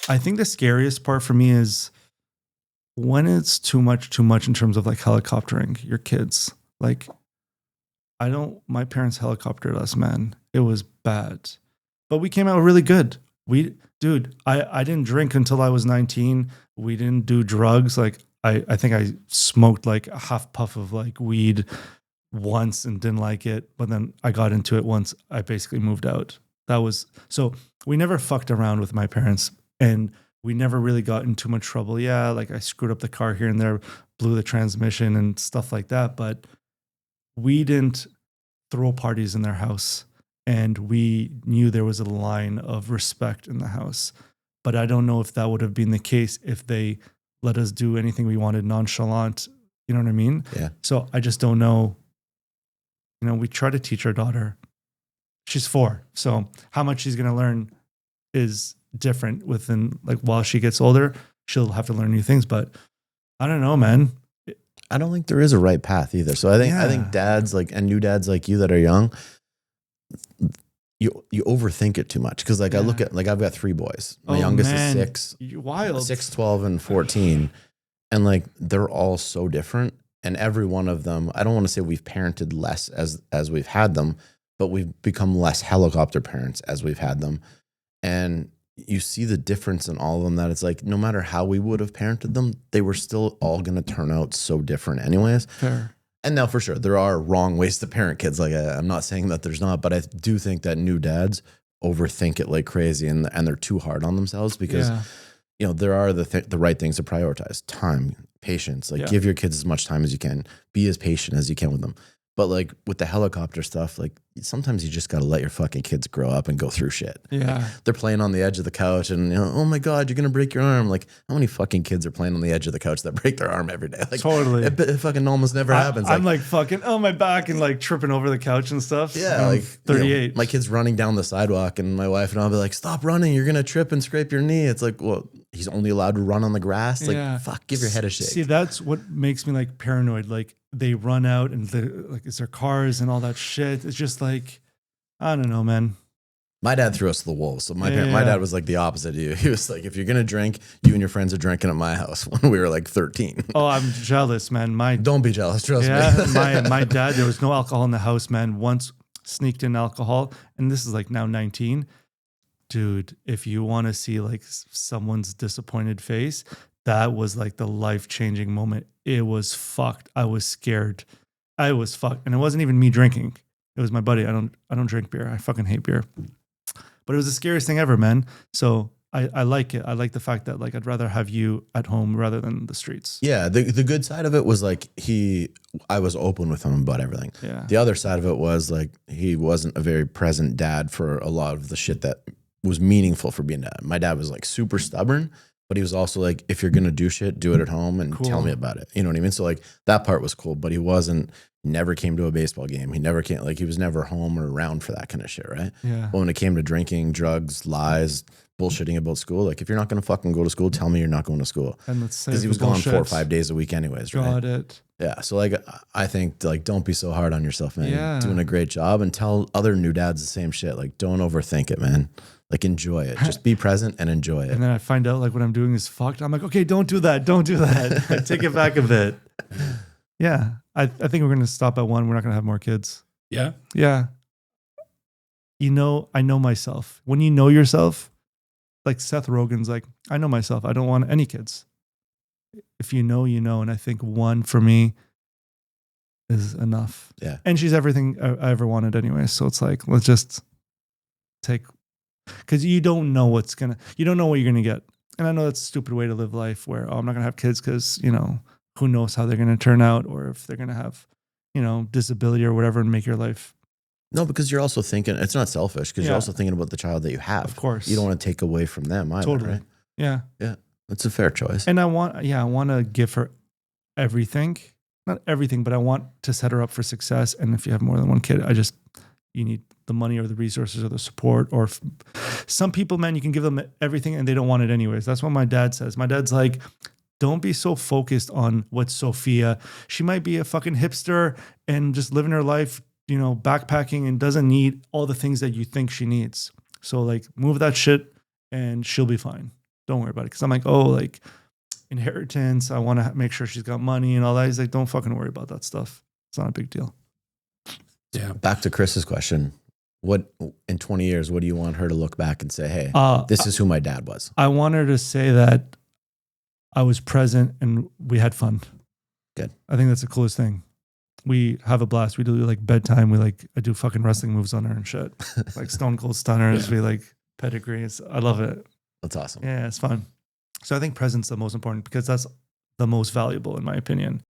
I think the scariest part for me is when it's too much in terms of like helicoptering your kids. Like, my parents helicoptered us, man. It was bad. But we came out really good. I didn't drink until I was 19. We didn't do drugs. Like, I think I smoked like a half puff of like weed once and didn't like it. But then I got into it once I basically moved out. So we never fucked around with my parents, and we never really got in too much trouble. Yeah, like I screwed up the car here and there, blew the transmission and stuff like that. But we didn't throw parties in their house, and we knew there was a line of respect in the house. But I don't know if that would have been the case if they let us do anything we wanted nonchalant. You know what I mean? Yeah. So I just don't know. You know, we try to teach our daughter. She's 4. So how much she's going to learn is different within, like, while she gets older, she'll have to learn new things. But I don't know, man. I don't think there is a right path either. So I think dads like, and new dads like you that are young, you overthink it too much. Cause like I look at, like, I've got 3 boys. My youngest is 6, wild, 6, 12 and 14. And like, they're all so different. And every one of them, I don't want to say we've parented less as we've had them, but we've become less helicopter parents as we've had them. And you see the difference in all of them, that it's like, no matter how we would have parented them, they were still all going to turn out so different anyways. Fair. And now for sure, there are wrong ways to parent kids. Like, I'm not saying that there's not, but I do think that new dads overthink it like crazy, and they're too hard on themselves because, you know, there are the right things to prioritize: time, patience, like give your kids as much time as you can, be as patient as you can with them. But like with the helicopter stuff, like sometimes you just got to let your fucking kids grow up and go through shit. Yeah. Like, they're playing on the edge of the couch and, you know, oh my God, you're going to break your arm. Like, how many fucking kids are playing on the edge of the couch that break their arm every day? Like, totally. It fucking almost never happens. I'm like fucking, oh, my back, and like tripping over the couch and stuff. Yeah. I'm like 38. You know, my kid's running down the sidewalk and my wife and I'll be like, stop running. You're going to trip and scrape your knee. It's like, well, he's only allowed to run on the grass. Like, fuck, give your head a shake. See, that's what makes me like paranoid. Like, they run out and like, it's their cars and all that shit. It's just like, I don't know, man. My dad threw us to the wolves. So my dad was like the opposite of you. He was like, if you're going to drink, you and your friends are drinking at my house when we were like 13. Oh, I'm jealous, man. Don't be jealous. Trust me. my dad, there was no alcohol in the house, man. Once sneaked in alcohol, and this is like now 19. Dude, if you want to see like someone's disappointed face, that was like the life-changing moment. It was fucked. I was scared. I was fucked. And it wasn't even me drinking. It was my buddy. I don't drink beer. I fucking hate beer. But it was the scariest thing ever, man. So I like it. I like the fact that like I'd rather have you at home rather than the streets. Yeah. The good side of it was like I was open with him about everything. Yeah. The other side of it was like he wasn't a very present dad for a lot of the shit that was meaningful for being dad. My dad was like super stubborn, but he was also like, if you're going to do shit, do it at home and tell me about it. You know what I mean? So like that part was cool, but he never came to a baseball game. He never came, like he was never home or around for that kind of shit. Right. Yeah. But when it came to drinking, drugs, lies, bullshitting about school, like if you're not going to fucking go to school, tell me you're not going to school. And let's say, because he was gone 4 or 5 days a week anyways. Right. Got it. Yeah. So like, I think like, don't be so hard on yourself, man. Yeah. You're doing a great job, and tell other new dads the same shit. Like, don't overthink it, man. Like, enjoy it. Just be present and enjoy it. And then I find out like what I'm doing is fucked. I'm like, okay, don't do that. Don't do that. I take it back a bit. Yeah. I think we're going to stop at 1. We're not going to have more kids. Yeah. Yeah. You know, I know myself. When you know yourself, like Seth Rogen's like, I know myself. I don't want any kids. If you know, you know. And I think 1 for me is enough. Yeah. And she's everything I ever wanted anyway. So it's like, let's just take, because you don't know you don't know what you're going to get. And I know that's a stupid way to live life where, I'm not going to have kids because, you know, who knows how they're going to turn out, or if they're going to have, you know, disability or whatever and make your life. No, because you're also thinking, it's not selfish, because you're also thinking about the child that you have. Of course. You don't want to take away from them either, Totally. right? Yeah. Yeah. It's a fair choice. And I want to give her everything. Not everything, but I want to set her up for success. And if you have more than 1 kid, you need the money or the resources or the support. Or some people, man, you can give them everything and they don't want it anyways. That's what my dad says. My dad's like, don't be so focused on what Sophia, she might be a fucking hipster and just living her life, you know, backpacking, and doesn't need all the things that you think she needs. So like, move that shit and she'll be fine. Don't worry about it. Cause I'm like, oh, like inheritance. I want to make sure she's got money and all that. He's like, don't fucking worry about that stuff. It's not a big deal. Yeah. Back to Chris's question. What in 20 years, what do you want her to look back and say, hey, this is who my dad was? I want her to say that I was present and we had fun. Good. I think that's the coolest thing. We have a blast. We do like bedtime. I do fucking wrestling moves on her and shit. Like Stone Cold Stunners. We like pedigrees. I love it. That's awesome. Yeah, it's fun. So I think presence is the most important because that's the most valuable in my opinion.